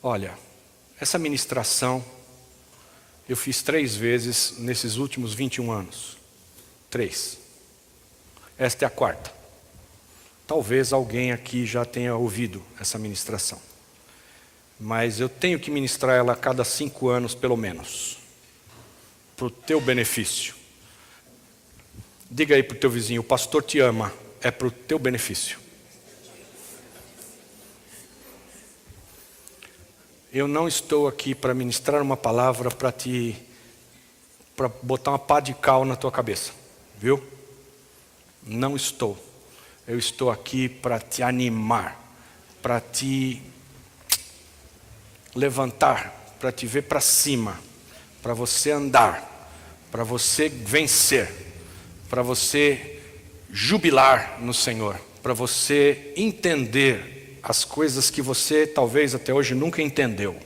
Olha, essa ministração eu fiz 3 vezes nesses últimos 21 anos. 3. Esta é a 4ª. Talvez alguém aqui já tenha ouvido essa ministração. Mas eu tenho que ministrar ela a cada 5 anos, pelo menos. Para o teu benefício. Diga aí para o teu vizinho, o pastor te ama, é para o teu benefício. Eu não estou aqui para ministrar uma palavra para botar uma pá de cal na tua cabeça, viu? Não estou. Eu estou aqui para te animar, para te levantar, para te ver para cima, para você andar, para você vencer, para você jubilar no Senhor, para você entender as coisas que você talvez até hoje nunca entendeu.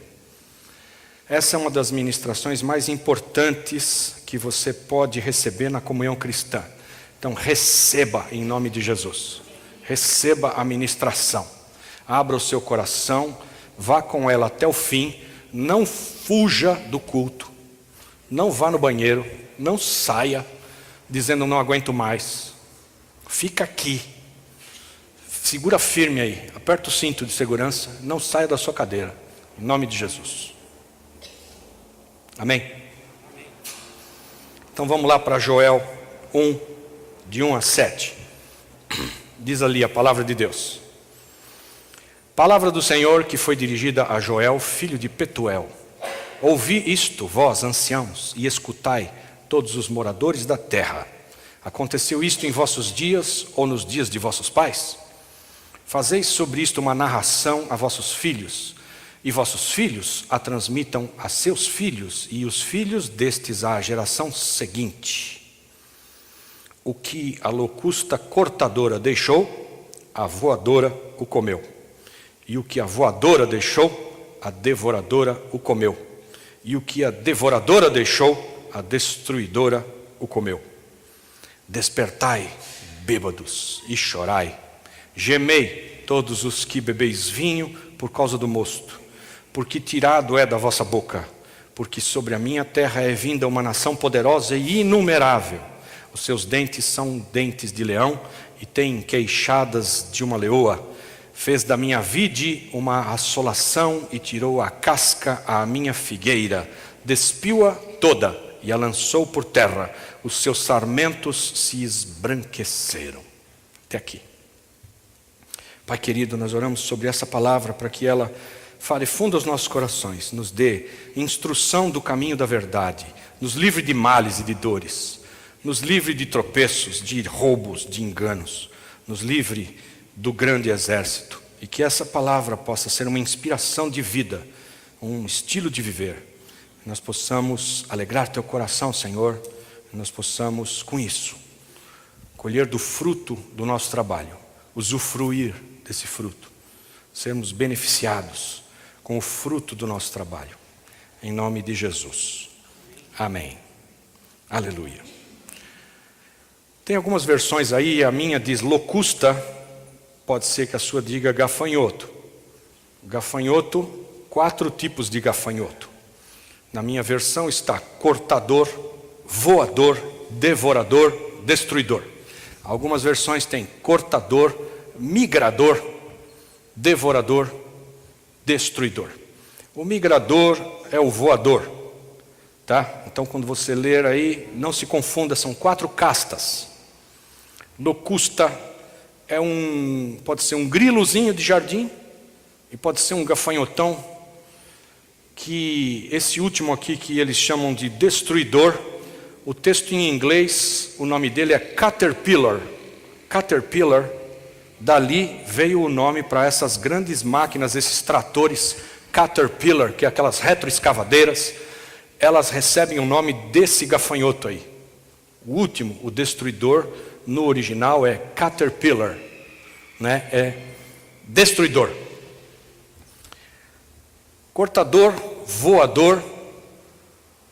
Essa é uma das ministrações mais importantes que você pode receber na comunhão cristã. Então receba em nome de Jesus. Receba a ministração. Abra o seu coração, vá com ela até o fim, não fuja do culto, não vá no banheiro, não saia dizendo não aguento mais. Fica aqui. Segura firme aí, aperta o cinto de segurança, não saia da sua cadeira, em nome de Jesus. Amém? Então vamos lá para Joel 1, de 1 a 7. Diz ali a palavra de Deus. Palavra do Senhor que foi dirigida a Joel, filho de Petuel. Ouvi isto, vós anciãos, e escutai, todos os moradores da terra. Aconteceu isto em vossos dias ou nos dias de vossos pais? Fazeis sobre isto uma narração a vossos filhos, e vossos filhos a transmitam a seus filhos, e os filhos destes à geração seguinte. O que a locusta cortadora deixou, a voadora o comeu. E o que a voadora deixou, a devoradora o comeu. E o que a devoradora deixou, a destruidora o comeu. Despertai, bêbados, e chorai. Gemei, todos os que bebeis vinho, por causa do mosto. Porque tirado é da vossa boca. Porque sobre a minha terra é vinda uma nação poderosa e inumerável. Os seus dentes são dentes de leão e têm queixadas de uma leoa. Fez da minha vide uma assolação e tirou a casca à minha figueira. Despiu-a toda e a lançou por terra. Os seus sarmentos se esbranqueceram. Até aqui. Pai querido, nós oramos sobre essa palavra para que ela fale fundo aos nossos corações, nos dê instrução do caminho da verdade, nos livre de males e de dores, nos livre de tropeços, de roubos, de enganos, nos livre do grande exército, e que essa palavra possa ser uma inspiração de vida, um estilo de viver. Nós possamos alegrar teu coração, Senhor, nós possamos com isso colher do fruto do nosso trabalho, usufruir desse fruto, sermos beneficiados com o fruto do nosso trabalho, em nome de Jesus, amém, aleluia. Tem algumas versões aí, a minha diz locusta, pode ser que a sua diga gafanhoto. Gafanhoto, 4 tipos de gafanhoto. Na minha versão está cortador, voador, devorador, destruidor. Algumas versões têm cortador, migrador, devorador, destruidor. O migrador é o voador, tá? Então quando você ler aí, não se confunda, são 4 castas. Locusta pode ser um grilozinho de jardim e pode ser um gafanhotão, que esse último aqui que eles chamam de destruidor, o texto em inglês, o nome dele é caterpillar. Caterpillar, dali veio o nome para essas grandes máquinas, esses tratores Caterpillar, que é aquelas retroescavadeiras, elas recebem o nome desse gafanhoto aí. O último, o destruidor, no original é Caterpillar, né? É destruidor. Cortador, voador,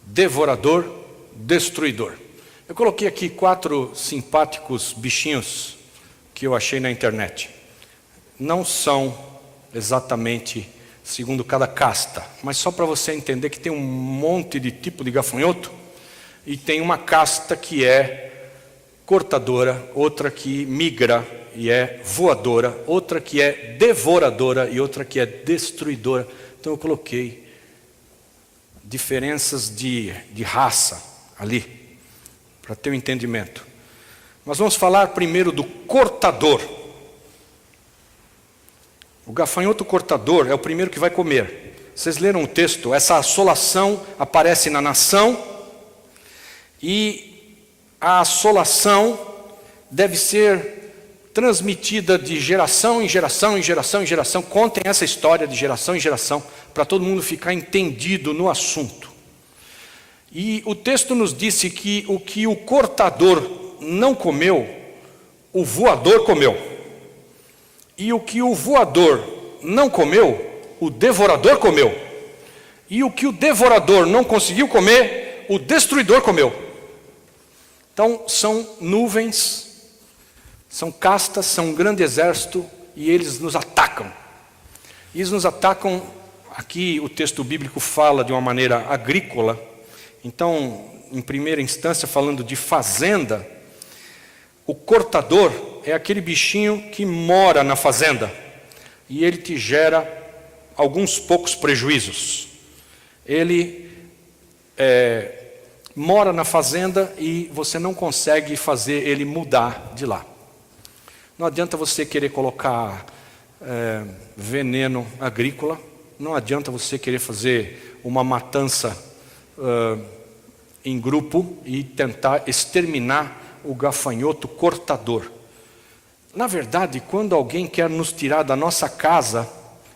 devorador, destruidor. Eu coloquei aqui 4 simpáticos bichinhos que eu achei na internet. Não são exatamente segundo cada casta. Mas só para você entender que tem um monte de tipo de gafanhoto, e tem uma casta que é cortadora, outra que migra e é voadora, outra que é devoradora e outra que é destruidora. Então eu coloquei diferenças de raça ali, para ter um entendimento. Mas vamos falar primeiro do cortador. O gafanhoto cortador é o primeiro que vai comer. Vocês leram o texto? Essa assolação aparece na nação, e a assolação deve ser transmitida de geração em geração, em geração em geração. Contem essa história de geração em geração, para todo mundo ficar entendido no assunto. E o texto nos disse que o cortador não comeu, o voador comeu. E o que o voador não comeu, o devorador comeu. E o que o devorador não conseguiu comer, o destruidor comeu. Então são nuvens, são castas, são um grande exército, e eles nos atacam. E eles nos atacam, aqui o texto bíblico fala de uma maneira agrícola. Então, em primeira instância, falando de fazenda, o cortador é aquele bichinho que mora na fazenda, e ele te gera alguns poucos prejuízos. Ele mora na fazenda e você não consegue fazer ele mudar de lá. Não adianta você querer colocar veneno agrícola, não adianta você querer fazer uma matança em grupo e tentar exterminar o gafanhoto cortador. Na verdade, quando alguém quer nos tirar da nossa casa,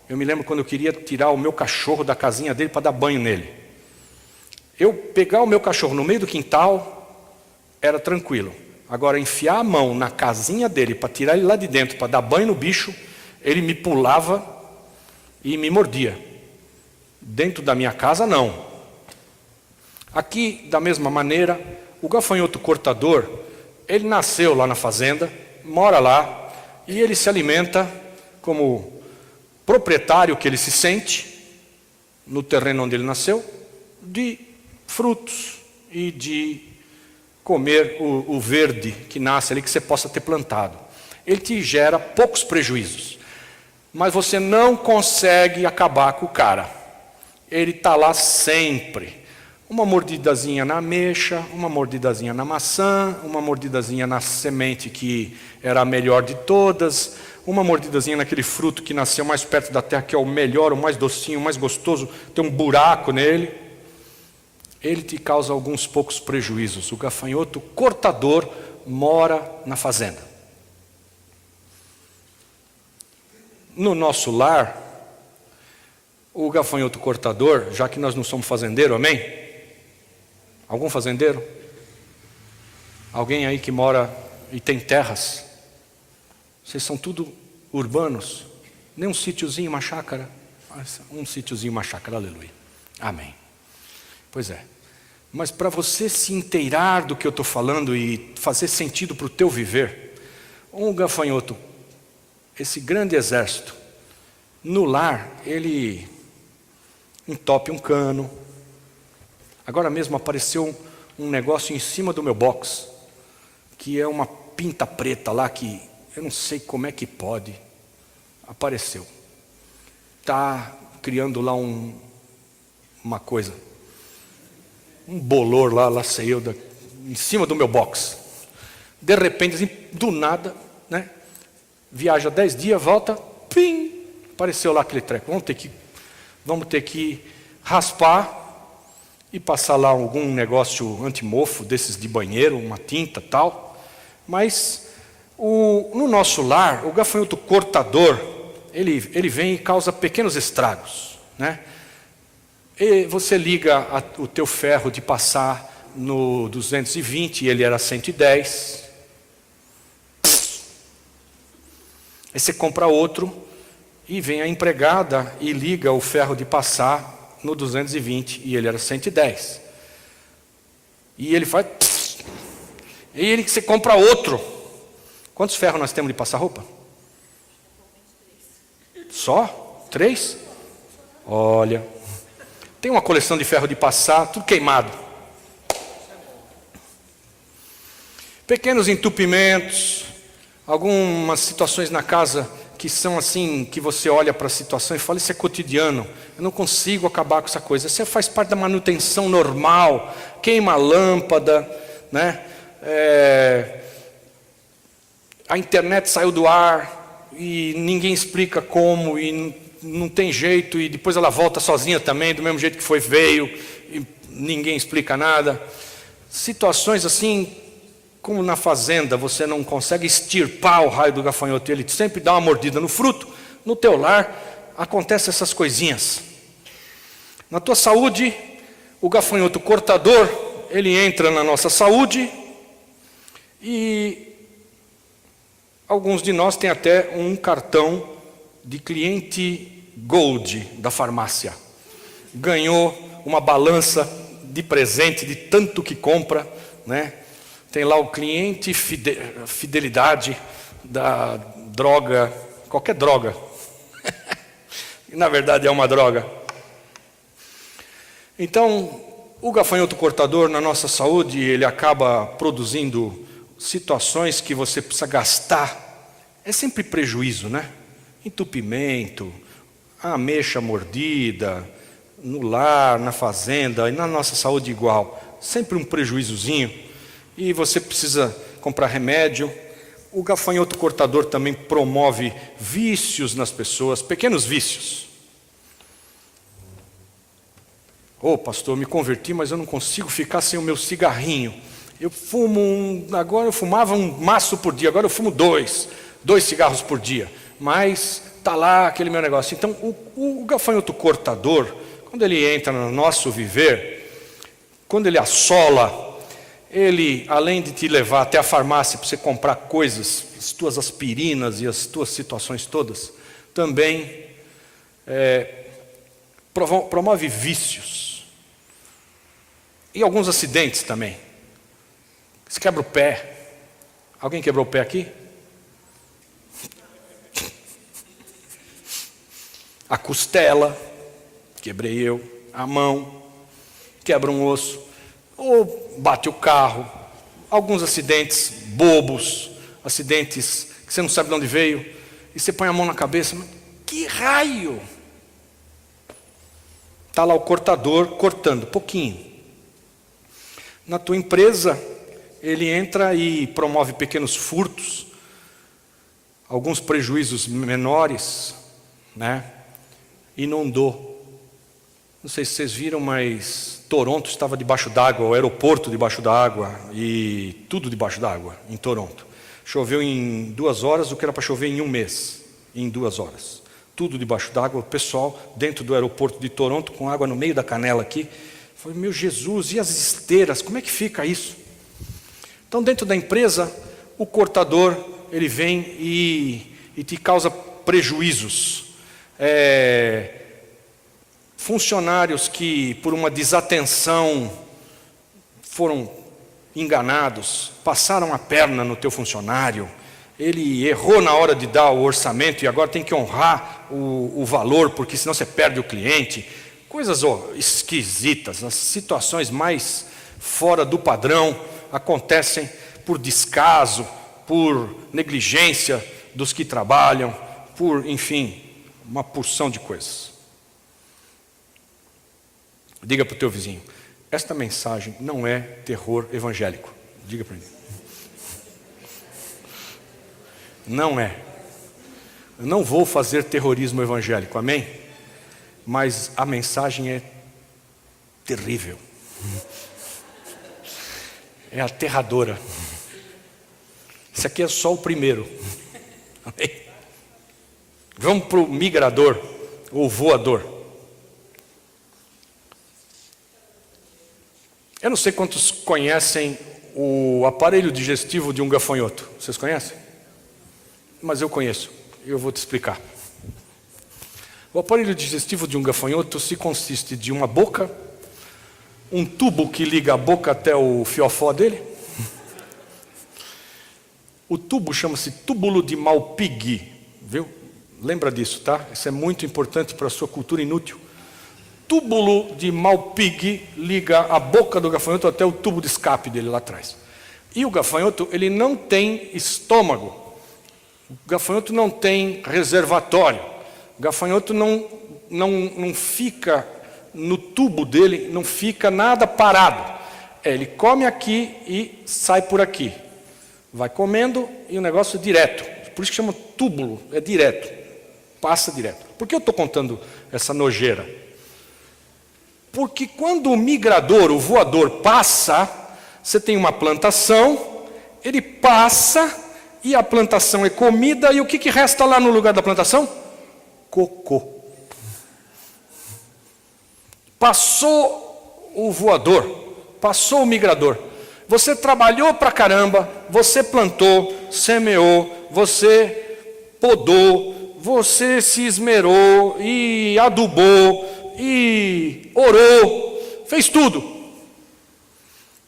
eu me lembro quando eu queria tirar o meu cachorro da casinha dele para dar banho nele. Eu pegar o meu cachorro no meio do quintal, era tranquilo. Agora, enfiar a mão na casinha dele para tirar ele lá de dentro, para dar banho no bicho, ele me pulava e me mordia. Dentro da minha casa, não. Aqui, da mesma maneira, o gafanhoto cortador, ele nasceu lá na fazenda, mora lá, e ele se alimenta como proprietário que ele se sente, no terreno onde ele nasceu, de frutos e de comer o verde que nasce ali, que você possa ter plantado. Ele te gera poucos prejuízos, mas você não consegue acabar com o cara. Ele está lá sempre. Uma mordidazinha na ameixa, uma mordidazinha na maçã, uma mordidazinha na semente que era a melhor de todas, uma mordidazinha naquele fruto que nasceu mais perto da terra, que é o melhor, o mais docinho, o mais gostoso, tem um buraco nele. Ele te causa alguns poucos prejuízos. O gafanhoto cortador mora na fazenda. No nosso lar, o gafanhoto cortador, já que nós não somos fazendeiros, amém? Algum fazendeiro? Alguém aí que mora e tem terras? Vocês são tudo urbanos? Nem um sítiozinho, uma chácara? Um sítiozinho, uma chácara, aleluia. Amém. Pois é. Mas para você se inteirar do que eu estou falando e fazer sentido para o teu viver, um gafanhoto, esse grande exército, no lar, ele entope um cano. Agora mesmo apareceu um negócio em cima do meu box, que é uma pinta preta lá, que eu não sei como é que pode. Apareceu. Está criando lá uma coisa. Um bolor lá sei eu, em cima do meu box. De repente, assim, do nada, né? Viaja 10 dias, volta, pim, apareceu lá aquele treco. Vamos ter que raspar e passar lá algum negócio antimofo desses de banheiro, uma tinta tal. Mas no nosso lar, o gafanhoto cortador, ele vem e causa pequenos estragos, né? E você liga o teu ferro de passar no 220 e ele era 110. Aí você compra outro e vem a empregada e liga o ferro de passar no 220 e ele era 110. E ele faz... E você compra outro. Quantos ferros nós temos de passar roupa? Só? 3? Olha, tem uma coleção de ferro de passar, tudo queimado. Pequenos entupimentos, algumas situações na casa que são assim, que você olha para a situação e fala, isso é cotidiano, eu não consigo acabar com essa coisa. Isso faz parte da manutenção normal, queima a lâmpada, né? A internet saiu do ar e ninguém explica como e não tem jeito, e depois ela volta sozinha também, do mesmo jeito que veio, e ninguém explica nada. Situações assim, como na fazenda, você não consegue extirpar o raio do gafanhoto, ele sempre dá uma mordida no fruto. No teu lar, acontecem essas coisinhas. Na tua saúde, o gafanhoto cortador, ele entra na nossa saúde, e alguns de nós têm até um cartão de cliente Gold da farmácia. Ganhou uma balança de presente de tanto que compra, né? Tem lá o cliente fidelidade da droga, qualquer droga. Na verdade é uma droga. Então, o gafanhoto cortador na nossa saúde, ele acaba produzindo situações que você precisa gastar. É sempre prejuízo, né? Entupimento, a ameixa mordida, no lar, na fazenda, e na nossa saúde igual. Sempre um prejuízozinho. E você precisa comprar remédio. O gafanhoto cortador também promove vícios nas pessoas, pequenos vícios. Pastor, eu me converti, mas eu não consigo ficar sem o meu cigarrinho. Agora eu fumava um maço por dia, agora eu fumo dois cigarros por dia. Mas está lá aquele meu negócio. Então, o gafanhoto cortador, quando ele entra no nosso viver, quando ele assola, ele, além de te levar até a farmácia para você comprar coisas, as tuas aspirinas e as tuas situações todas, também promove vícios. E alguns acidentes também. Você quebra o pé. Alguém quebrou o pé aqui? A costela, quebrei eu. A mão, quebra um osso. Ou bate o carro. Alguns acidentes bobos, acidentes que você não sabe de onde veio, e você põe a mão na cabeça, mas que raio! Está lá o cortador cortando, pouquinho. Na tua empresa, ele entra e promove pequenos furtos, alguns prejuízos menores, né? Inundou. Não sei se vocês viram, mas Toronto estava debaixo d'água, o aeroporto debaixo d'água e tudo debaixo d'água em Toronto. Choveu em 2 horas o que era para chover em um mês, em 2 horas. Tudo debaixo d'água, o pessoal dentro do aeroporto de Toronto com água no meio da canela aqui. Falei, meu Jesus, e as esteiras, como é que fica isso? Então dentro da empresa, o cortador, ele vem e te causa prejuízos. Funcionários que por uma desatenção foram enganados, passaram a perna no teu funcionário, ele errou na hora de dar o orçamento e agora tem que honrar o valor, porque senão você perde o cliente. Coisas esquisitas, as situações mais fora do padrão acontecem por descaso, por negligência dos que trabalham, por, enfim, uma porção de coisas. Diga para o teu vizinho, esta mensagem não é terror evangélico. Diga para ele. Não é. Eu não vou fazer terrorismo evangélico, amém? Mas a mensagem é terrível. É aterradora. Esse aqui é só o primeiro. Amém? Vamos para o migrador, ou voador. Eu não sei quantos conhecem o aparelho digestivo de um gafanhoto. Vocês conhecem? Mas eu conheço. Eu vou te explicar. O aparelho digestivo de um gafanhoto se consiste de uma boca, um tubo que liga a boca até o fiofó dele. O tubo chama-se túbulo de Malpighi, viu? Lembra disso, tá? Isso é muito importante para a sua cultura inútil. túbulo de Malpighi liga a boca do gafanhoto até o tubo de escape dele lá atrás. E o gafanhoto, ele não tem estômago. O gafanhoto não tem reservatório. O gafanhoto não fica no tubo dele, não fica nada parado. Ele come aqui e sai por aqui. Vai comendo e o negócio é direto. Por isso que chama túbulo, é direto. Passa direto. Por que eu estou contando essa nojeira? Porque quando o migrador, o voador, passa, você tem uma plantação, ele passa e a plantação é comida, e o que resta lá no lugar da plantação? Cocô. Passou o voador, passou o migrador. Você trabalhou pra caramba, você plantou, semeou, você podou, você se esmerou e adubou e orou, fez tudo.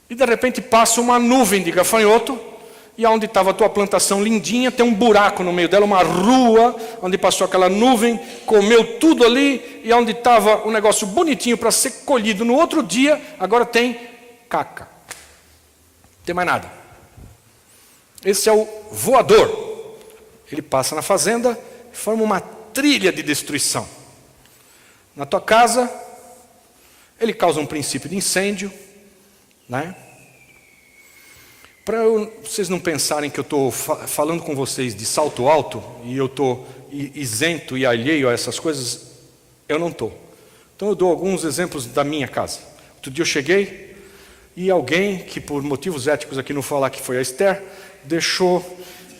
E de repente passa uma nuvem de gafanhoto, e onde estava a tua plantação lindinha, tem um buraco no meio dela, uma rua, onde passou aquela nuvem, comeu tudo ali, e onde estava um negócio bonitinho para ser colhido no outro dia, agora tem caca. Não tem mais nada. Esse é o voador. Ele passa na fazenda e forma uma trilha de destruição. Na tua casa, ele causa um princípio de incêndio, né? Para vocês não pensarem que eu estou falando com vocês de salto alto e eu estou isento e alheio a essas coisas, eu não estou. Então eu dou alguns exemplos da minha casa. Outro dia eu cheguei e alguém, que por motivos éticos aqui não falar que foi a Esther, deixou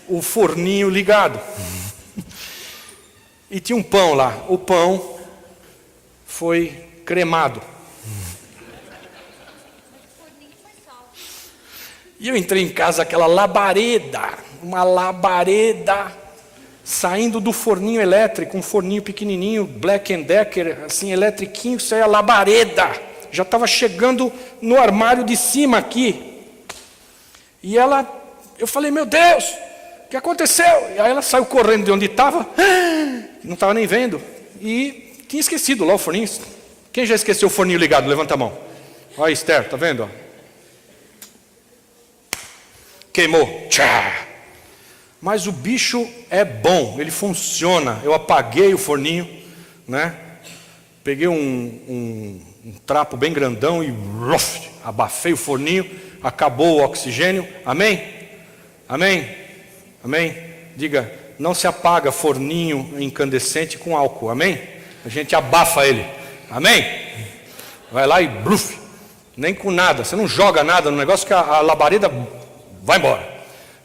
o forninho ligado. E tinha um pão lá. O pão foi cremado. E eu entrei em casa, aquela labareda, uma labareda, saindo do forninho elétrico, um forninho pequenininho, Black & Decker, assim, eletriquinho, saia labareda. Já estava chegando no armário de cima aqui. E eu falei, meu Deus, o que aconteceu? E aí ela saiu correndo de onde estava, não estava nem vendo. E tinha esquecido lá o forninho. Quem já esqueceu o forninho ligado? Levanta a mão. Olha, Esther, tá vendo? Queimou. Tchá. Mas o bicho é bom, ele funciona. Eu apaguei o forninho, né? Peguei um trapo bem grandão e abafei o forninho, acabou o oxigênio. Amém? Amém? Amém? Diga, não se apaga forninho incandescente com álcool. Amém? A gente abafa ele. Amém? Vai lá e bluf. Nem com nada, você não joga nada no negócio que a labareda vai embora.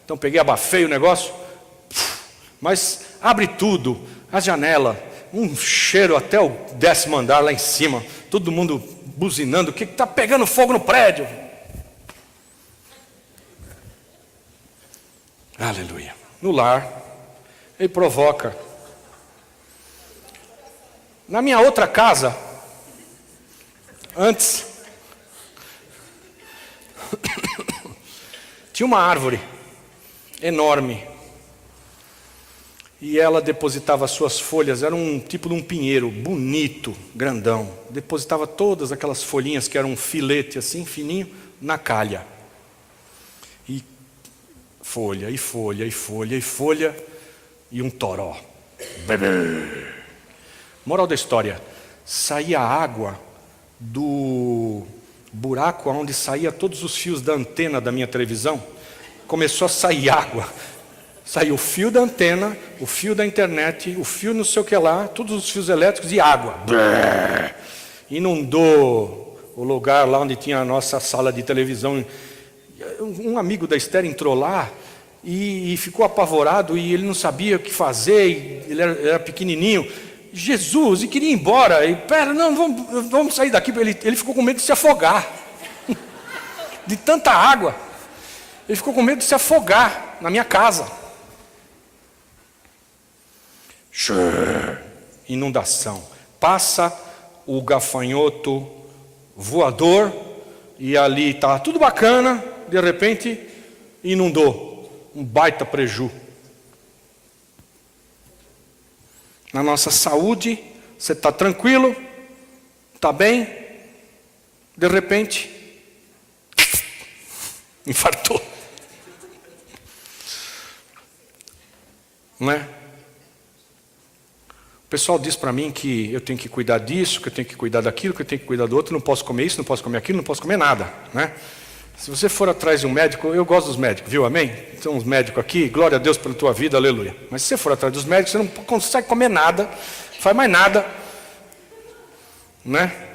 Então peguei, abafei o negócio, mas abre tudo, a janela, um cheiro até o 10º andar lá em cima, todo mundo buzinando, o que está pegando fogo no prédio? Aleluia. No lar, ele provoca. Na minha outra casa, antes, tinha uma árvore enorme e ela depositava suas folhas, era um tipo de um pinheiro bonito, grandão, depositava todas aquelas folhinhas que eram um filete assim, fininho, na calha, e folha, e folha, e folha, e folha, e um toró. Moral da história, saía água do buraco onde saía todos os fios da antena da minha televisão, começou a sair água. Saiu o fio da antena, o fio da internet, o fio não sei o que lá, todos os fios elétricos e água. Inundou o lugar lá onde tinha a nossa sala de televisão. Um amigo da Esther entrou lá e ficou apavorado e ele não sabia o que fazer, ele era pequenininho. Jesus, e queria ir embora. E pera, não, vamos sair daqui. Ele ficou com medo de se afogar. De tanta água. Ele ficou com medo de se afogar na minha casa. Inundação. Passa o gafanhoto voador e ali está tudo bacana, de repente inundou. Um baita preju. Na nossa saúde, você está tranquilo, está bem, de repente, infartou. Não é? O pessoal diz para mim que eu tenho que cuidar disso, que eu tenho que cuidar daquilo, que eu tenho que cuidar do outro, não posso comer isso, não posso comer aquilo, não posso comer nada, né? Se você for atrás de um médico, eu gosto dos médicos, viu, amém? Tem uns médicos aqui, glória a Deus pela tua vida, aleluia. Mas se você for atrás dos médicos, você não consegue comer nada, não faz mais nada, né?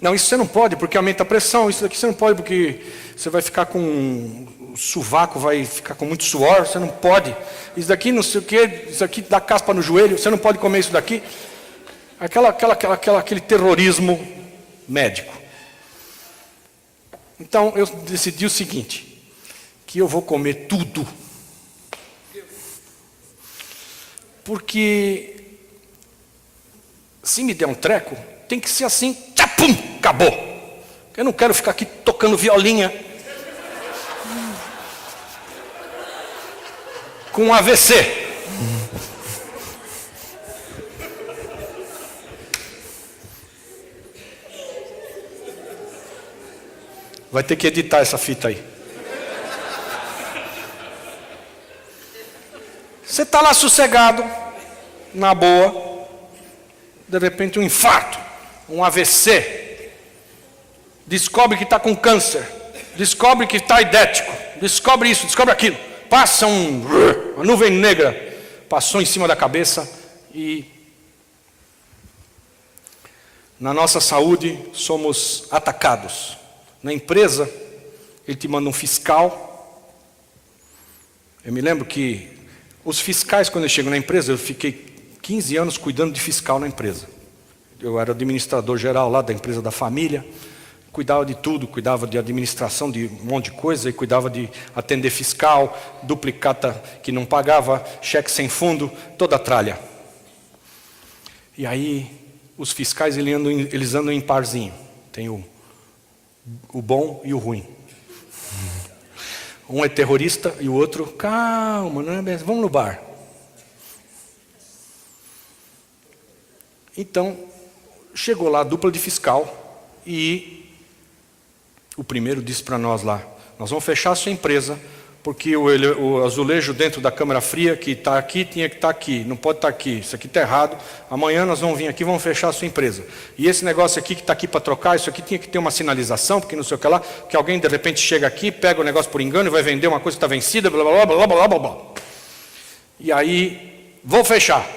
Não, isso você não pode porque aumenta a pressão, isso daqui você não pode porque você vai ficar com o sovaco, vai ficar com muito suor, você não pode. Isso daqui não sei o que, isso aqui dá caspa no joelho, você não pode comer isso daqui. Aquele terrorismo médico. Então eu decidi o seguinte, que eu vou comer tudo. Porque se me der um treco, tem que ser assim, tchapum, acabou. Eu não quero ficar aqui tocando violinha com um AVC. Vai ter que editar essa fita aí. Você está lá sossegado, na boa, de repente um infarto, um AVC, descobre que está com câncer, descobre que está idético, descobre isso, descobre aquilo, passa uma nuvem negra, passou em cima da cabeça e na nossa saúde somos atacados. Na empresa, ele te manda um fiscal. Eu me lembro que os fiscais, quando eu chego na empresa, eu fiquei 15 anos cuidando de fiscal na empresa. Eu era administrador geral lá da empresa da família, cuidava de tudo, cuidava de administração de um monte de coisa, e cuidava de atender fiscal, duplicata que não pagava, cheque sem fundo, toda a tralha. E aí, os fiscais eles andam em parzinho. Tem o bom e o ruim. Um é terrorista e o outro, calma, não é mesmo? Vamos no bar. Então, chegou lá a dupla de fiscal e o primeiro disse para nós lá, nós vamos fechar a sua empresa porque o azulejo dentro da câmara fria que está aqui tinha que estar aqui, não pode estar aqui, isso aqui está errado, amanhã nós vamos vir aqui e vamos fechar a sua empresa. E esse negócio aqui que está aqui para trocar, isso aqui tinha que ter uma sinalização, porque não sei o que lá, que alguém de repente chega aqui, pega o negócio por engano e vai vender uma coisa que está vencida, blá blá blá blá blá blá. E aí, vou fechar.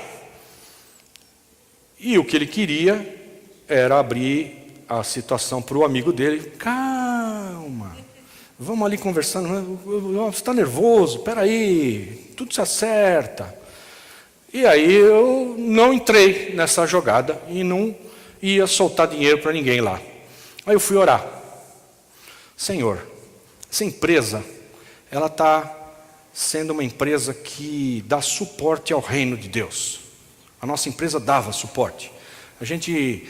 E o que ele queria era abrir a situação para o amigo dele, calma. Vamos ali conversando, você está nervoso, espera aí, tudo se acerta. E aí eu não entrei nessa jogada e não ia soltar dinheiro para ninguém lá. Aí eu fui orar. Senhor, essa empresa, ela está sendo uma empresa que dá suporte ao reino de Deus. A nossa empresa dava suporte. A gente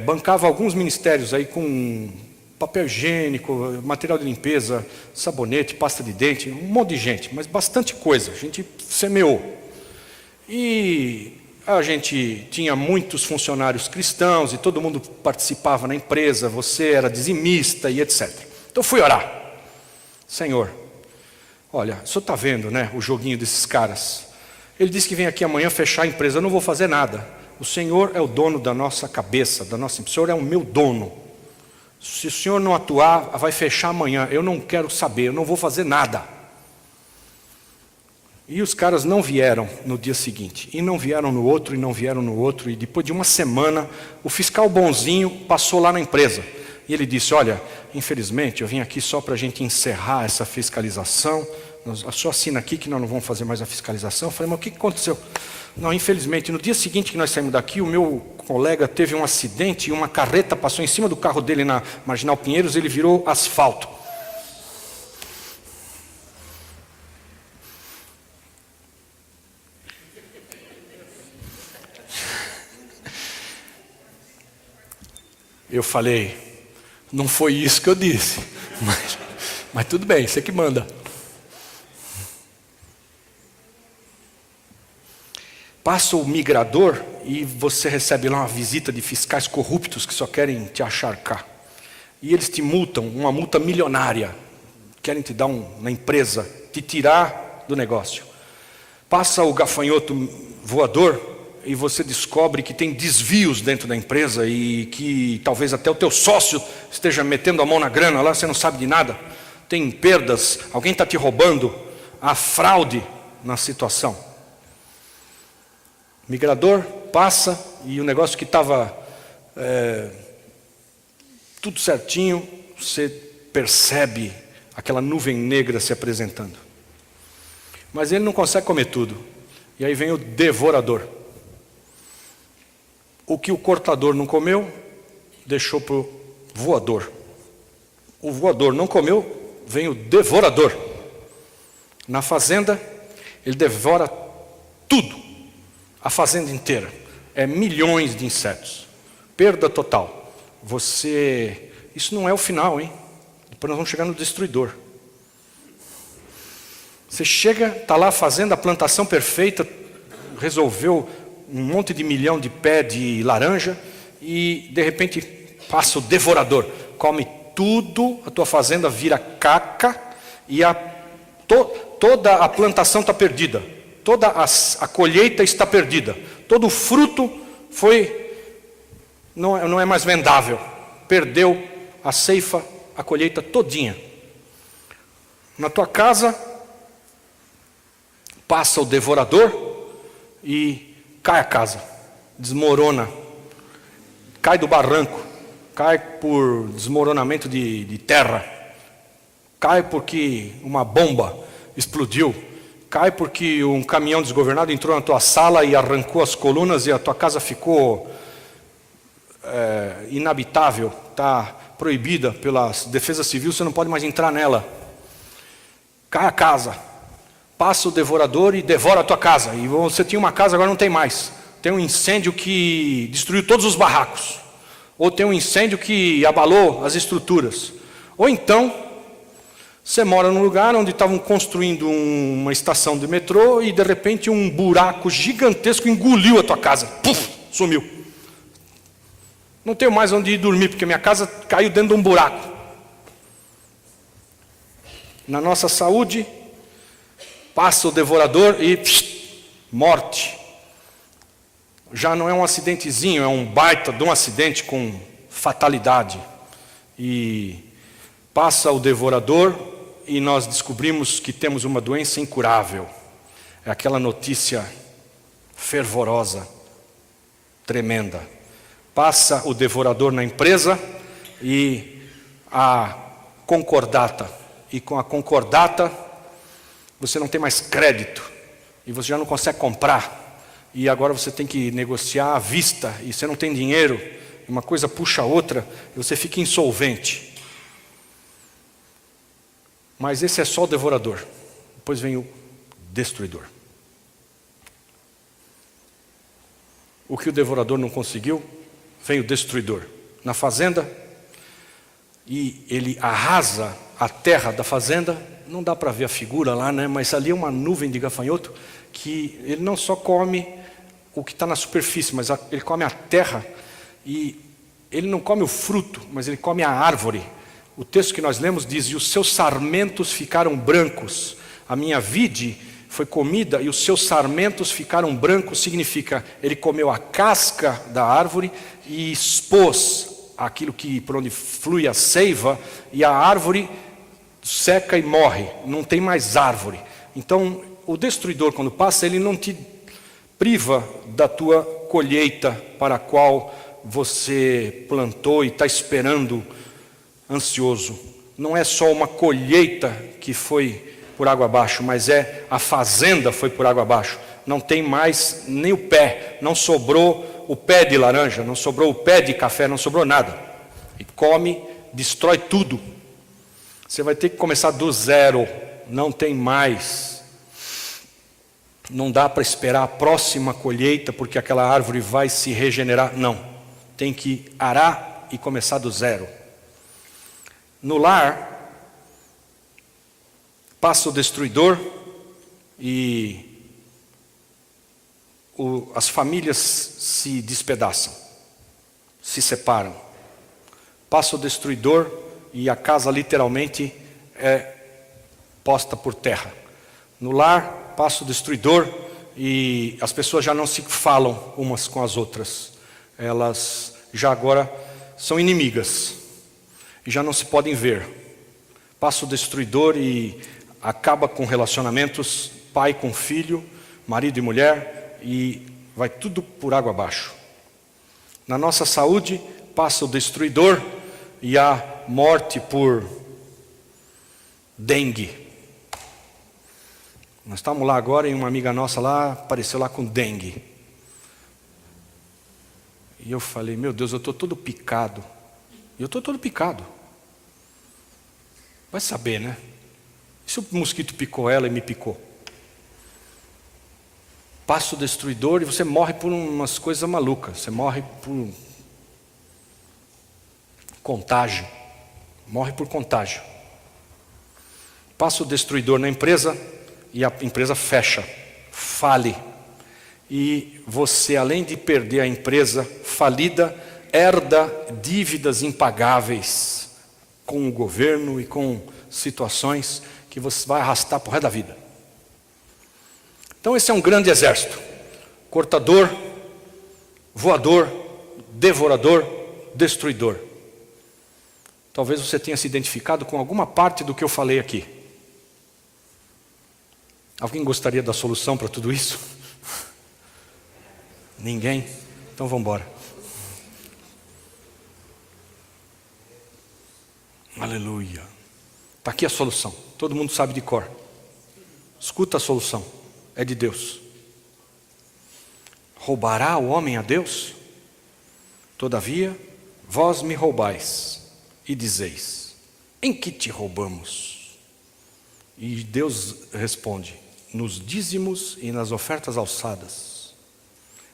bancava alguns ministérios aí com papel higiênico, material de limpeza, sabonete, pasta de dente, um monte de gente, mas bastante coisa, a gente semeou. E a gente tinha muitos funcionários cristãos e todo mundo participava na empresa, você era dizimista e etc. Então fui orar. Senhor, olha, o senhor está vendo, né, o joguinho desses caras. Ele disse que vem aqui amanhã fechar a empresa, eu não vou fazer nada. O Senhor é o dono da nossa cabeça, o Senhor é o meu dono. Se o senhor não atuar, vai fechar amanhã. Eu não quero saber, eu não vou fazer nada. E os caras não vieram no dia seguinte. E não vieram no outro, e não vieram no outro. E depois de uma semana, o fiscal bonzinho passou lá na empresa. E ele disse, olha, infelizmente, eu vim aqui só para a gente encerrar essa fiscalização. Só assina aqui que nós não vamos fazer mais a fiscalização. Eu falei, mas o que aconteceu? Não, infelizmente, no dia seguinte que nós saímos daqui, o meu colega teve um acidente e uma carreta passou em cima do carro dele na Marginal Pinheiros, ele virou asfalto. Eu falei, não foi isso que eu disse, mas tudo bem, você que manda. Passa o migrador e você recebe lá uma visita de fiscais corruptos que só querem te acharcar. E eles te multam, uma multa milionária. Querem te dar na empresa, te tirar do negócio. Passa o gafanhoto voador e você descobre que tem desvios dentro da empresa e que talvez até o teu sócio esteja metendo a mão na grana lá, você não sabe de nada. Tem perdas, alguém está te roubando, há fraude na situação. Migrador passa e o negócio que estava tudo certinho, você percebe aquela nuvem negra se apresentando. Mas ele não consegue comer tudo. E aí vem o devorador. O que o cortador não comeu, deixou para o voador. O voador não comeu, vem o devorador. Na fazenda, ele devora tudo. A fazenda inteira. É milhões de insetos. Perda total. Isso não é o final, hein? Depois nós vamos chegar no destruidor. Você chega, está lá fazendo a plantação perfeita, resolveu um monte de milhão de pé de laranja e de repente passa o devorador, come tudo, a tua fazenda vira caca e toda a plantação está perdida, toda a colheita está perdida, todo o fruto não é mais vendável, perdeu a ceifa, a colheita todinha. Na tua casa passa o devorador e cai a casa, desmorona, cai do barranco, cai por desmoronamento de terra, cai porque uma bomba explodiu, cai porque um caminhão desgovernado entrou na tua sala e arrancou as colunas e a tua casa ficou inabitável, está proibida pela defesa civil, você não pode mais entrar nela. Cai a casa, passa o devorador e devora a tua casa. E você tinha uma casa, agora não tem mais. Tem um incêndio que destruiu todos os barracos. Ou tem um incêndio que abalou as estruturas. Ou então, você mora num lugar onde estavam construindo uma estação de metrô e de repente um buraco gigantesco engoliu a tua casa. Puf, sumiu. Não tenho mais onde ir dormir, porque minha casa caiu dentro de um buraco. Na nossa saúde, passa o devorador e morte. Já não é um acidentezinho, é um baita de um acidente com fatalidade. E passa o devorador e nós descobrimos que temos uma doença incurável. É aquela notícia fervorosa, tremenda. Passa o devorador na empresa e a concordata. E com a concordata, você não tem mais crédito. E você já não consegue comprar. E agora você tem que negociar à vista. E você não tem dinheiro. Uma coisa puxa a outra. E você fica insolvente. Mas esse é só o devorador. Depois vem o destruidor. O que o devorador não conseguiu, vem o destruidor. Na fazenda, e ele arrasa a terra da fazenda. Não dá para ver a figura lá, né? Mas ali é uma nuvem de gafanhoto que ele não só come o que está na superfície, mas ele come a terra e ele não come o fruto, mas ele come a árvore. O texto que nós lemos diz: e os seus sarmentos ficaram brancos. A minha vide foi comida e os seus sarmentos ficaram brancos. Significa, ele comeu a casca da árvore e expôs aquilo por onde flui a seiva, e a árvore seca e morre, não tem mais árvore. Então, o destruidor, quando passa, ele não te priva da tua colheita para a qual você plantou e está esperando ansioso. Não é só uma colheita que foi por água abaixo, mas a fazenda foi por água abaixo. Não tem mais nem o pé, não sobrou o pé de laranja, não sobrou o pé de café, não sobrou nada. E come, destrói tudo. Você vai ter que começar do zero, não tem mais. Não dá para esperar a próxima colheita, porque aquela árvore vai se regenerar. Não, tem que arar e começar do zero. No lar, passa o destruidor e as famílias se despedaçam, se separam. Passa o destruidor e a casa literalmente é posta por terra. No lar passa o destruidor e as pessoas já não se falam umas com as outras. Elas já agora são inimigas e já não se podem ver. Passa o destruidor e acaba com relacionamentos, pai com filho, marido e mulher, e vai tudo por água abaixo. Na nossa saúde passa o destruidor e a morte por dengue. Nós estávamos lá agora e uma amiga nossa lá apareceu lá com dengue. E eu falei, meu Deus, eu estou todo picado. E eu estou todo picado. Vai saber, né? E se o mosquito picou ela e me picou? Passa o destruidor e você morre por umas coisas malucas. Você morre por contágio. Morre por contágio. Passa o destruidor na empresa e a empresa fecha, fale. E você, além de perder a empresa falida, herda dívidas impagáveis com o governo e com situações que você vai arrastar por resto da vida. Então esse é um grande exército. Cortador, voador, devorador, destruidor. Talvez você tenha se identificado com alguma parte do que eu falei aqui. Alguém gostaria da solução para tudo isso? Ninguém? Então vamos embora. Aleluia. Está aqui a solução. Todo mundo sabe de cor. Escuta a solução. É de Deus. Roubará o homem a Deus? Todavia, vós me roubais e dizeis, em que te roubamos? E Deus responde, nos dízimos e nas ofertas alçadas.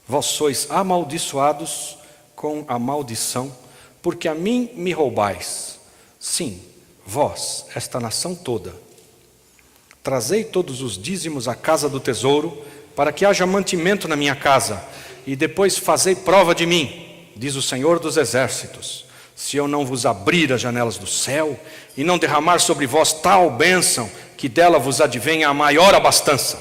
Vós sois amaldiçoados com a maldição, porque a mim me roubais. Sim, vós, esta nação toda. Trazei todos os dízimos à casa do tesouro, para que haja mantimento na minha casa, e depois fazei prova de mim, diz o Senhor dos Exércitos, se eu não vos abrir as janelas do céu, e não derramar sobre vós tal bênção, que dela vos advenha a maior abastança.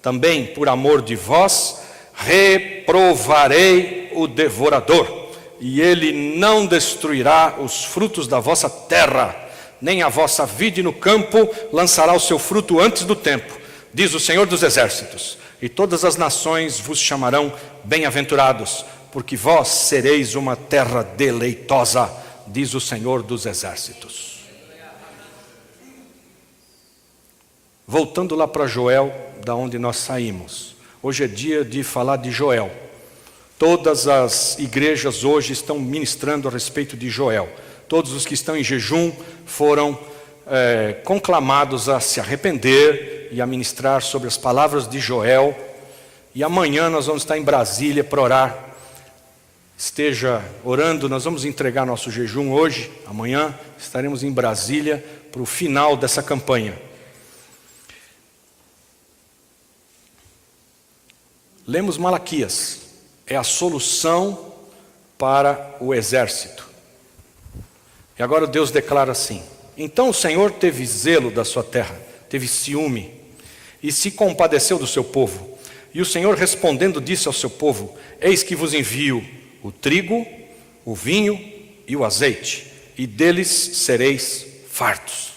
Também, por amor de vós, reprovarei o devorador, e ele não destruirá os frutos da vossa terra, nem a vossa vide no campo lançará o seu fruto antes do tempo, diz o Senhor dos Exércitos. E todas as nações vos chamarão bem-aventurados, porque vós sereis uma terra deleitosa, diz o Senhor dos Exércitos. Voltando lá para Joel, da onde nós saímos. Hoje é dia de falar de Joel. Todas as igrejas hoje estão ministrando a respeito de Joel. Todos os que estão em jejum foram conclamados a se arrepender e a ministrar sobre as palavras de Joel. E amanhã nós vamos estar em Brasília para orar. Esteja orando, nós vamos entregar nosso jejum hoje. Amanhã estaremos em Brasília para o final dessa campanha. Lemos Malaquias, é a solução para o exército. E agora Deus declara assim, então o Senhor teve zelo da sua terra, teve ciúme, e se compadeceu do seu povo. E o Senhor respondendo disse ao seu povo, eis que vos envio o trigo, o vinho e o azeite, e deles sereis fartos.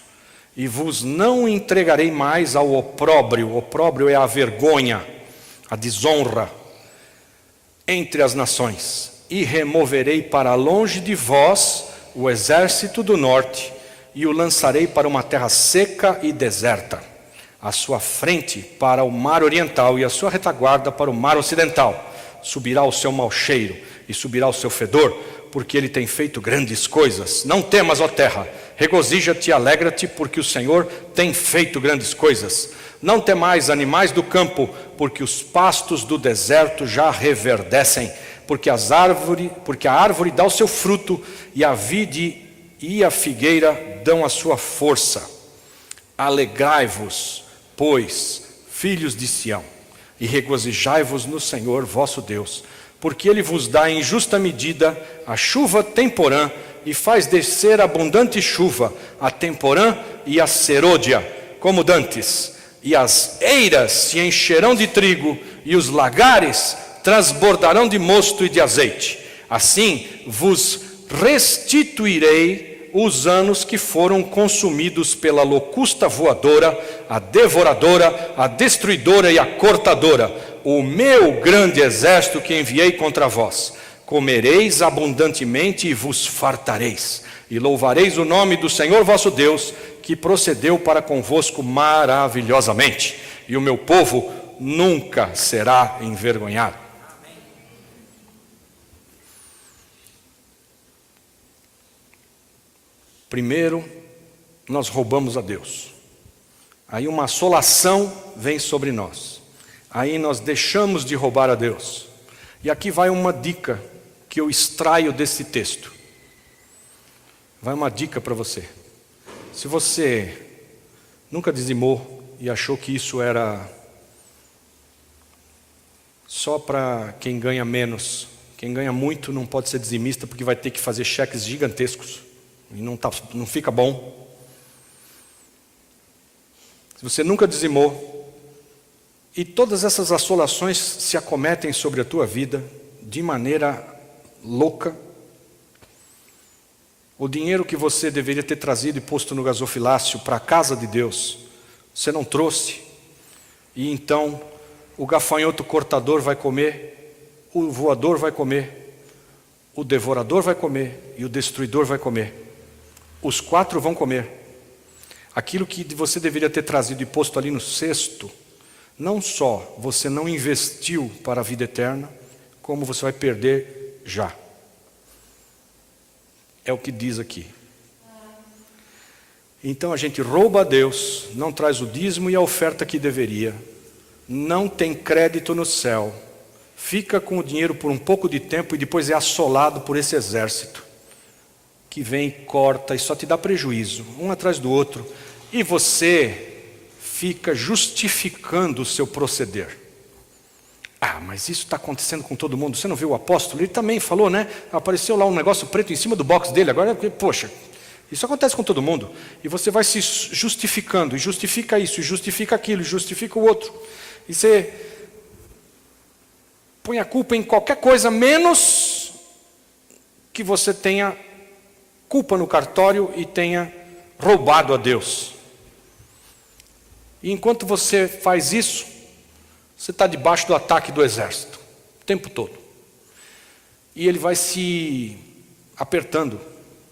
E vos não entregarei mais ao opróbrio, o opróbrio é a vergonha, a desonra, entre as nações, e removerei para longe de vós o exército do norte, e o lançarei para uma terra seca e deserta, a sua frente para o mar oriental, e a sua retaguarda para o mar ocidental. Subirá o seu mau cheiro, e subirá o seu fedor, porque ele tem feito grandes coisas. Não temas, ó terra, regozija-te e alegra-te, porque o Senhor tem feito grandes coisas. Não temais, animais do campo, porque os pastos do deserto já reverdecem, porque a árvore dá o seu fruto, e a vide e a figueira dão a sua força. Alegrai-vos, pois, filhos de Sião, e regozijai-vos no Senhor vosso Deus, porque Ele vos dá em justa medida a chuva temporã, e faz descer abundante chuva, a temporã e a serôdia, como dantes, e as eiras se encherão de trigo, e os lagares transbordarão de mosto e de azeite. Assim vos restituirei os anos que foram consumidos pela locusta voadora, a devoradora, a destruidora e a cortadora, o meu grande exército que enviei contra vós. Comereis abundantemente e vos fartareis, e louvareis o nome do Senhor vosso Deus, que procedeu para convosco maravilhosamente, e o meu povo nunca será envergonhado. Primeiro, nós roubamos a Deus. Aí uma assolação vem sobre nós. Aí nós deixamos de roubar a Deus. E aqui vai uma dica que eu extraio desse texto. Vai uma dica para você. Se você nunca dizimou e achou que isso era só para quem ganha menos, quem ganha muito não pode ser dizimista porque vai ter que fazer cheques gigantescos e não fica bom. Se você nunca dizimou e todas essas assolações se acometem sobre a tua vida de maneira louca, o dinheiro que você deveria ter trazido e posto no gasofilácio para a casa de Deus, você não trouxe, e então o gafanhoto cortador vai comer, o voador vai comer, o devorador vai comer e o destruidor vai comer. Os quatro vão comer. Aquilo que você deveria ter trazido e posto ali no cesto, não só você não investiu para a vida eterna, como você vai perder já. É o que diz aqui. Então a gente rouba a Deus, não traz o dízimo e a oferta que deveria, não tem crédito no céu, fica com o dinheiro por um pouco de tempo e depois é assolado por esse exército que vem e corta e só te dá prejuízo, um atrás do outro, e você fica justificando o seu proceder. Ah, mas isso está acontecendo com todo mundo. Você não viu o apóstolo? Ele também falou, né? Apareceu lá um negócio preto em cima do box dele. Agora, poxa, isso acontece com todo mundo. E você vai se justificando, e justifica isso, e justifica aquilo, e justifica o outro. E você põe a culpa em qualquer coisa, menos que você tenha culpa no cartório e tenha roubado a Deus. E enquanto você faz isso, você está debaixo do ataque do exército, o tempo todo. E ele vai se apertando,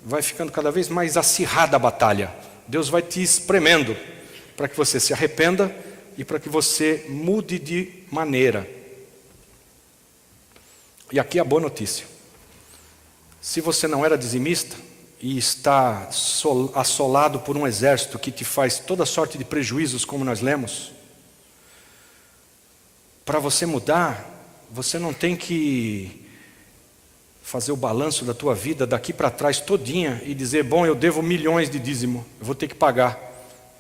vai ficando cada vez mais acirrada a batalha. Deus vai te espremendo para que você se arrependa e para que você mude de maneira. E aqui a boa notícia. Se você não era dizimista e está assolado por um exército que te faz toda sorte de prejuízos, como nós lemos, para você mudar, você não tem que fazer o balanço da tua vida daqui para trás todinha e dizer, bom, eu devo milhões de dízimo, eu vou ter que pagar.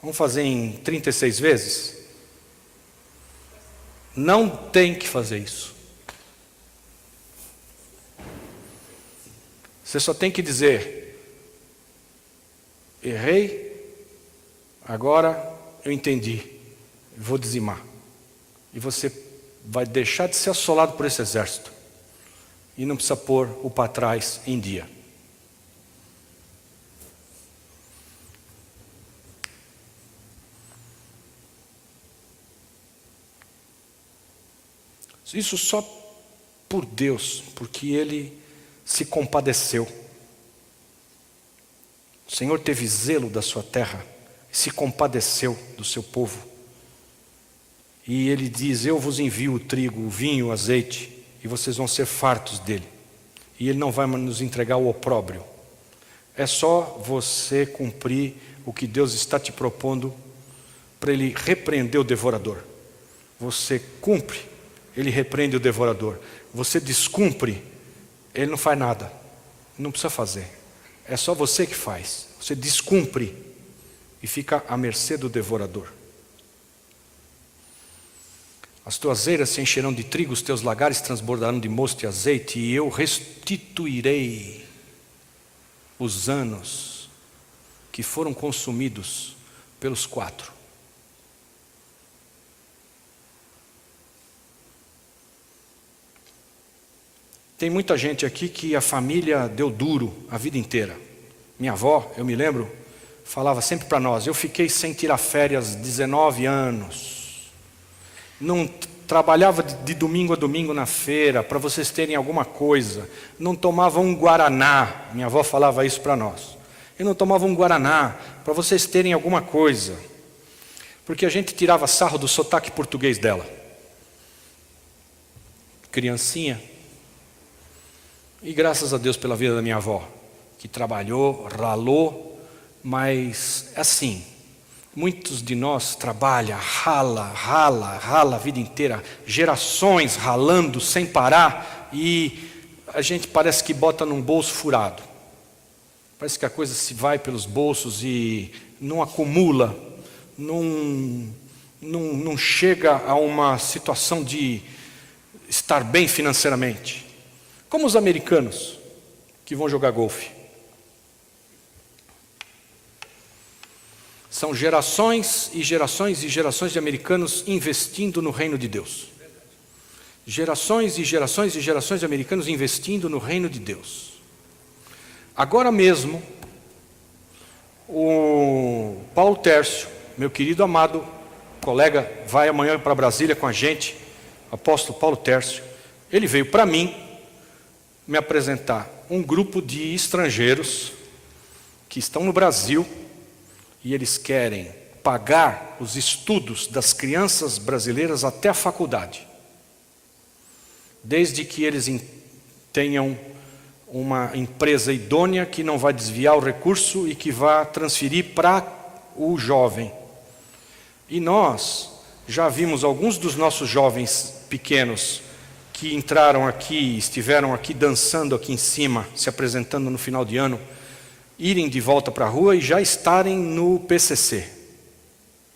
Vamos fazer em 36 vezes? Não tem que fazer isso. Você só tem que dizer, errei, agora eu entendi, vou dizimar. E você vai deixar de ser assolado por esse exército. E não precisa pôr o para trás em dia. Isso só por Deus, porque Ele se compadeceu. O Senhor teve zelo da sua terra, se compadeceu do seu povo. E Ele diz, eu vos envio o trigo, o vinho, o azeite, e vocês vão ser fartos dele. E Ele não vai nos entregar o opróbrio. É só você cumprir o que Deus está te propondo para Ele repreender o devorador. Você cumpre, Ele repreende o devorador. Você descumpre, Ele não faz nada. Não precisa fazer. É só você que faz. Você descumpre e fica à mercê do devorador. As tuas eiras se encherão de trigo, os teus lagares transbordarão de mosto e azeite, e eu restituirei os anos que foram consumidos pelos 4. Tem muita gente aqui que a família deu duro a vida inteira. Minha avó, eu me lembro, falava sempre para nós, eu fiquei sem tirar férias 19 anos. Não trabalhava de domingo a domingo na feira, para vocês terem alguma coisa. Não tomava um guaraná, minha avó falava isso para nós. Eu não tomava um guaraná, para vocês terem alguma coisa. Porque a gente tirava sarro do sotaque português dela. Criancinha. E graças a Deus pela vida da minha avó, que trabalhou, ralou, mas assim, muitos de nós trabalham, rala a vida inteira, gerações ralando sem parar, e a gente parece que bota num bolso furado. Parece que a coisa se vai pelos bolsos e não acumula, não chega a uma situação de estar bem financeiramente. Como os americanos que vão jogar golfe. São gerações e gerações e gerações de americanos investindo no reino de Deus. Gerações e gerações e gerações de americanos investindo no reino de Deus. Agora mesmo, o Paulo Tércio, meu querido amado colega, vai amanhã para Brasília com a gente, apóstolo Paulo Tércio, ele veio para mim me apresentar um grupo de estrangeiros que estão no Brasil e eles querem pagar os estudos das crianças brasileiras até a faculdade, desde que eles tenham uma empresa idônea que não vai desviar o recurso e que vai transferir para o jovem. E nós já vimos alguns dos nossos jovens pequenos que entraram aqui, estiveram aqui dançando aqui em cima, se apresentando no final de ano, irem de volta para a rua e já estarem no PCC.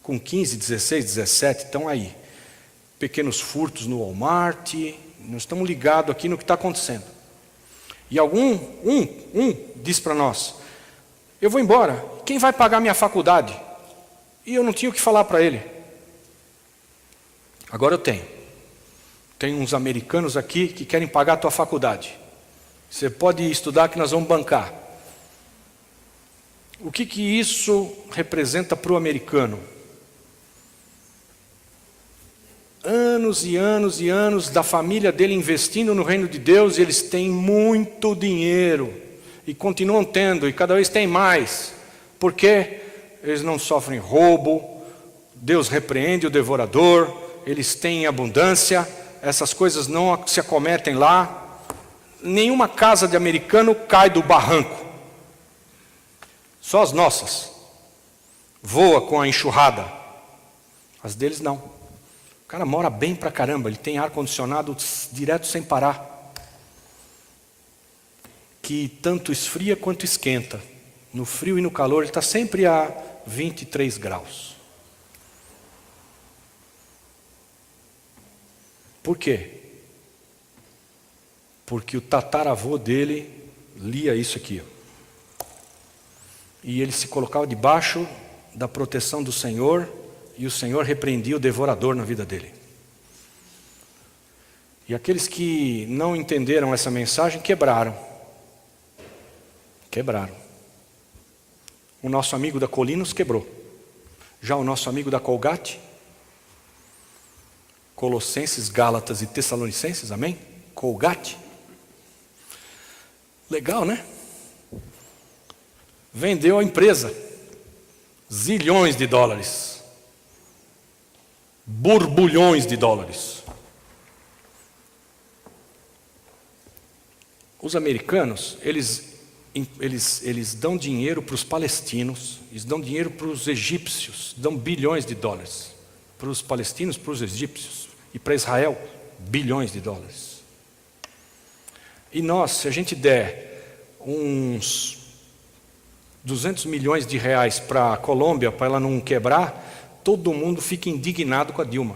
Com 15, 16, 17, estão aí. Pequenos furtos no Walmart, nós estamos ligados aqui no que está acontecendo. E um disse para nós, eu vou embora, quem vai pagar minha faculdade? E eu não tinha o que falar para ele. Agora eu tenho. Tem uns americanos aqui que querem pagar a tua faculdade. Você pode estudar que nós vamos bancar. O que isso representa para o americano? Anos e anos e anos da família dele investindo no reino de Deus, e eles têm muito dinheiro. E continuam tendo, e cada vez tem mais. Por quê? Eles não sofrem roubo, Deus repreende o devorador, eles têm abundância. Essas coisas não se acometem lá. Nenhuma casa de americano cai do barranco. Só as nossas. Voa com a enxurrada. As deles não. O cara mora bem pra caramba. Ele tem ar-condicionado direto sem parar. Que tanto esfria quanto esquenta. No frio e no calor ele está sempre a 23 graus. Por quê? Porque o tataravô dele lia isso aqui. E ele se colocava debaixo da proteção do Senhor, e o Senhor repreendia o devorador na vida dele. E aqueles que não entenderam essa mensagem quebraram. Quebraram. O nosso amigo da Colinos quebrou. Já o nosso amigo da Colgate, Colossenses, Gálatas e Tessalonicenses, amém? Colgate. Legal, né? Vendeu a empresa. Zilhões de dólares. Borbulhões de dólares. Os americanos, eles dão dinheiro para os palestinos, eles dão dinheiro para os egípcios, dão bilhões de dólares. Para os palestinos, para os egípcios. E para Israel, bilhões de dólares. E nós, se a gente der uns 200 milhões de reais para a Colômbia, para ela não quebrar, todo mundo fica indignado com a Dilma.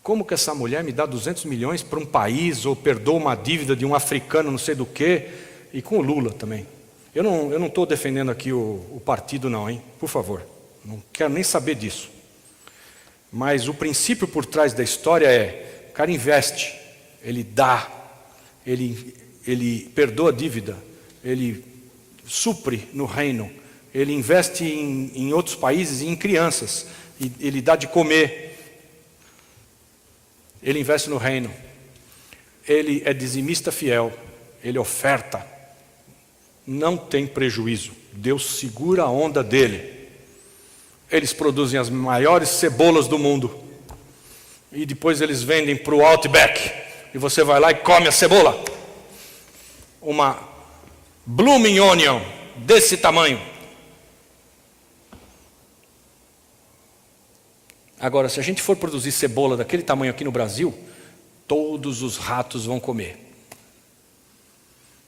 Como que essa mulher me dá 200 milhões para um país, ou perdoa uma dívida de um africano não sei do quê, e com o Lula também. Eu não estou defendendo aqui o partido não, hein? Por favor, não quero nem saber disso. Mas o princípio por trás da história é, o cara investe, ele dá, ele perdoa a dívida, ele supre no reino, ele investe em outros países e em crianças, e ele dá de comer, ele investe no reino, ele é dizimista fiel, ele oferta, não tem prejuízo, Deus segura a onda dele. Eles produzem as maiores cebolas do mundo, e depois eles vendem para o Outback, e você vai lá e come a cebola, uma blooming onion desse tamanho. Agora, se a gente for produzir cebola daquele tamanho aqui no Brasil, todos os ratos vão comer.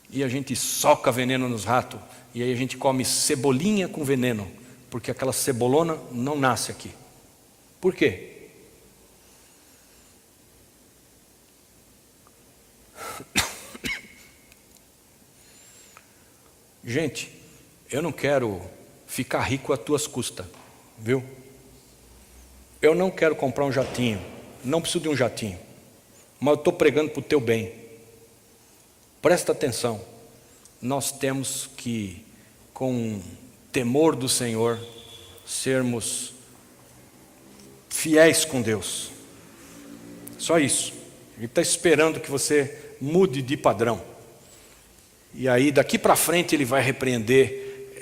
E a gente soca veneno nos ratos, e aí a gente come cebolinha com veneno, porque aquela cebolona não nasce aqui. Por quê? Gente, eu não quero ficar rico às tuas custas, viu? Eu não quero comprar um jatinho, não preciso de um jatinho, mas eu estou pregando para o teu bem. Presta atenção, nós temos que, com temor do Senhor, sermos fiéis com Deus. Só isso. Ele está esperando que você mude de padrão. E aí daqui para frente ele vai repreender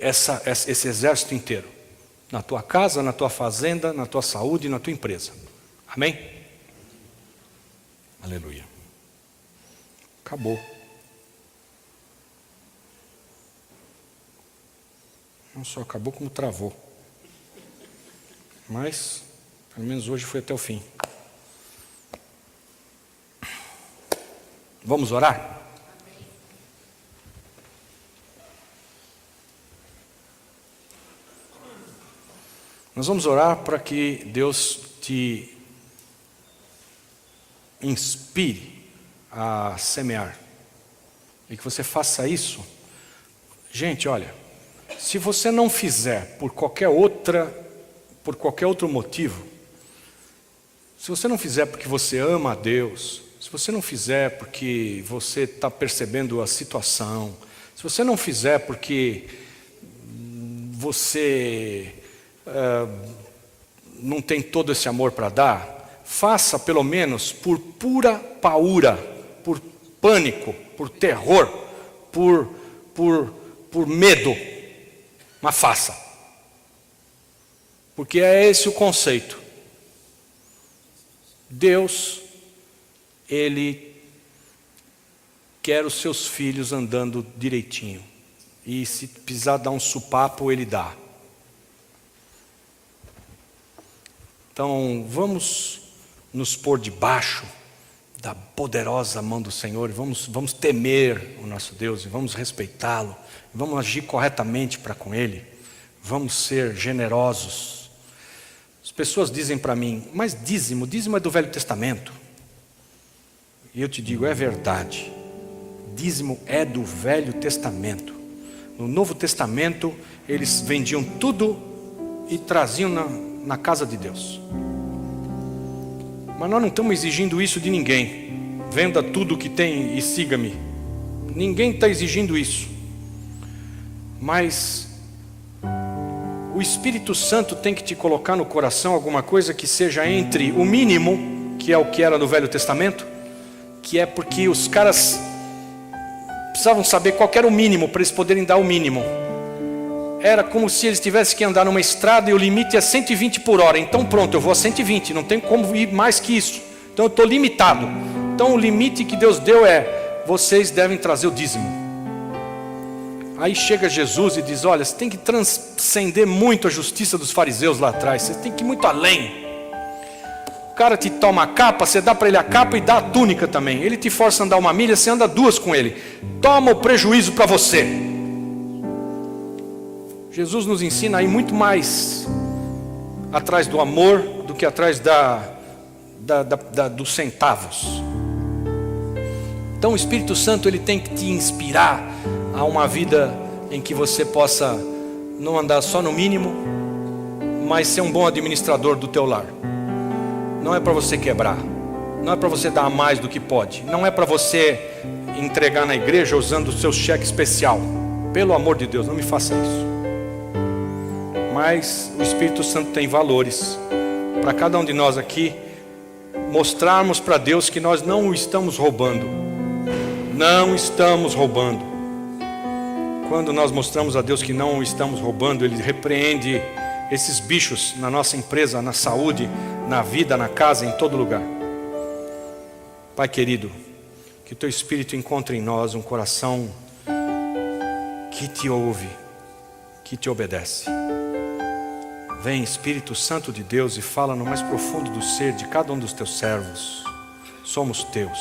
esse exército inteiro. Na tua casa, na tua fazenda, na tua saúde, na tua empresa. Amém? Aleluia. Acabou. Não só acabou, como travou. Mas, pelo menos hoje foi até o fim. Vamos orar? Nós vamos orar para que Deus te inspire a semear. E que você faça isso. Gente, olha, se você não fizer por qualquer outro motivo, se você não fizer porque você ama a Deus, se você não fizer porque você está percebendo a situação, se você não fizer porque você não tem todo esse amor para dar, faça pelo menos por pura paura, por pânico, por terror, por medo, mas faça, porque é esse o conceito. Deus, Ele quer os seus filhos andando direitinho, e se precisar dar um supapo, Ele dá. Então, vamos nos pôr debaixo da poderosa mão do Senhor, vamos temer o nosso Deus, e vamos respeitá-lo, vamos agir corretamente para com Ele, vamos ser generosos. As pessoas dizem para mim, mas dízimo é do Velho Testamento. E eu te digo, é verdade, dízimo é do Velho Testamento. No Novo Testamento, eles vendiam tudo e traziam na casa de Deus. Mas nós não estamos exigindo isso de ninguém. Venda tudo o que tem e siga-me. Ninguém está exigindo isso. Mas o Espírito Santo tem que te colocar no coração alguma coisa que seja entre o mínimo, que é o que era no Velho Testamento, que é porque os caras precisavam saber qual era o mínimo para eles poderem dar o mínimo. Era como se eles tivessem que andar numa estrada e o limite é 120 por hora. Então pronto, eu vou a 120, não tem como ir mais que isso. Então eu estou limitado. Então o limite que Deus deu é, vocês devem trazer o dízimo. Aí chega Jesus e diz, olha, você tem que transcender muito a justiça dos fariseus lá atrás. Você tem que ir muito além. O cara te toma a capa, você dá para ele a capa e dá a túnica também. Ele te força a andar 1 milha, você anda 2 com ele. Toma o prejuízo para você. Jesus nos ensina a ir muito mais atrás do amor do que atrás dos centavos. Então o Espírito Santo ele tem que te inspirar a uma vida em que você possa não andar só no mínimo, mas ser um bom administrador do teu lar. Não é para você quebrar, não é para você dar mais do que pode, não é para você entregar na igreja usando o seu cheque especial. Pelo amor de Deus, não me faça isso. Mas o Espírito Santo tem valores para cada um de nós aqui mostrarmos para Deus que nós não o estamos roubando. Não estamos roubando. Quando nós mostramos a Deus que não o estamos roubando, Ele repreende esses bichos na nossa empresa, na saúde, na vida, na casa, em todo lugar. Pai querido, que o Teu Espírito encontre em nós um coração que Te ouve, que Te obedece. Vem, Espírito Santo de Deus, e fala no mais profundo do ser de cada um dos Teus servos. Somos Teus.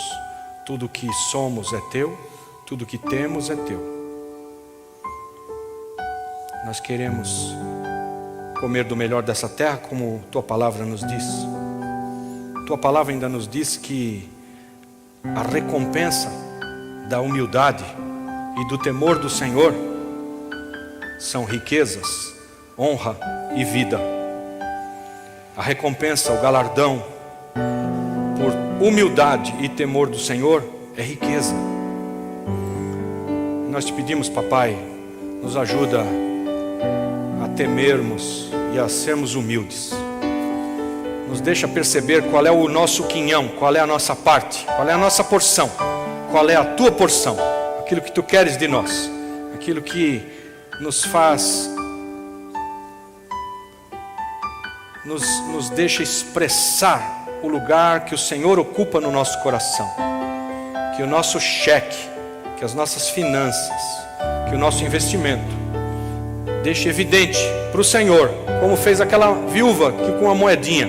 Tudo que somos é Teu, tudo que temos é Teu. Nós queremos comer do melhor dessa terra, como Tua palavra nos diz. Tua palavra ainda nos diz que a recompensa da humildade e do temor do Senhor são riquezas, honra e vida. A recompensa, o galardão por humildade e temor do Senhor é riqueza. Nós te pedimos, papai, nos ajuda a temermos e a sermos humildes. Nos deixa perceber qual é o nosso quinhão, qual é a nossa parte, qual é a nossa porção, qual é a tua porção, aquilo que tu queres de nós, aquilo que nos faz, nos deixa expressar o lugar que o Senhor ocupa no nosso coração. Que o nosso cheque, que as nossas finanças, que o nosso investimento deixe evidente para o Senhor, como fez aquela viúva que com a moedinha,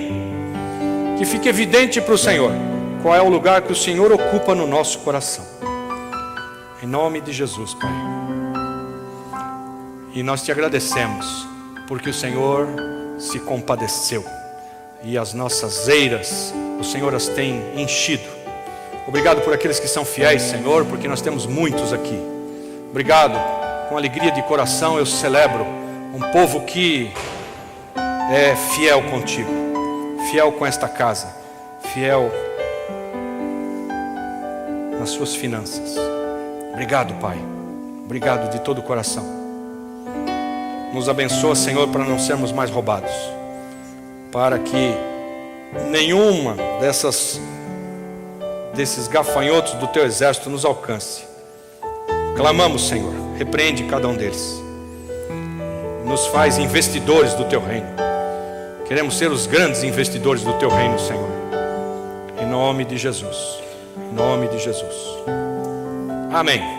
que fique evidente para o Senhor qual é o lugar que o Senhor ocupa no nosso coração. Em nome de Jesus, Pai. E nós te agradecemos porque o Senhor se compadeceu e as nossas eiras o Senhor as tem enchido. Obrigado por aqueles que são fiéis, Senhor, porque nós temos muitos aqui. Obrigado, com alegria de coração eu celebro um povo que é fiel contigo, fiel com esta casa, fiel nas suas finanças. Obrigado, Pai, obrigado de todo o coração. Nos abençoa, Senhor, para não sermos mais roubados, para que nenhuma desses gafanhotos do teu exército nos alcance. Clamamos, Senhor, repreende cada um deles, nos faz investidores do teu reino. Queremos ser os grandes investidores do teu reino, Senhor, em nome de Jesus, em nome de Jesus. Amém.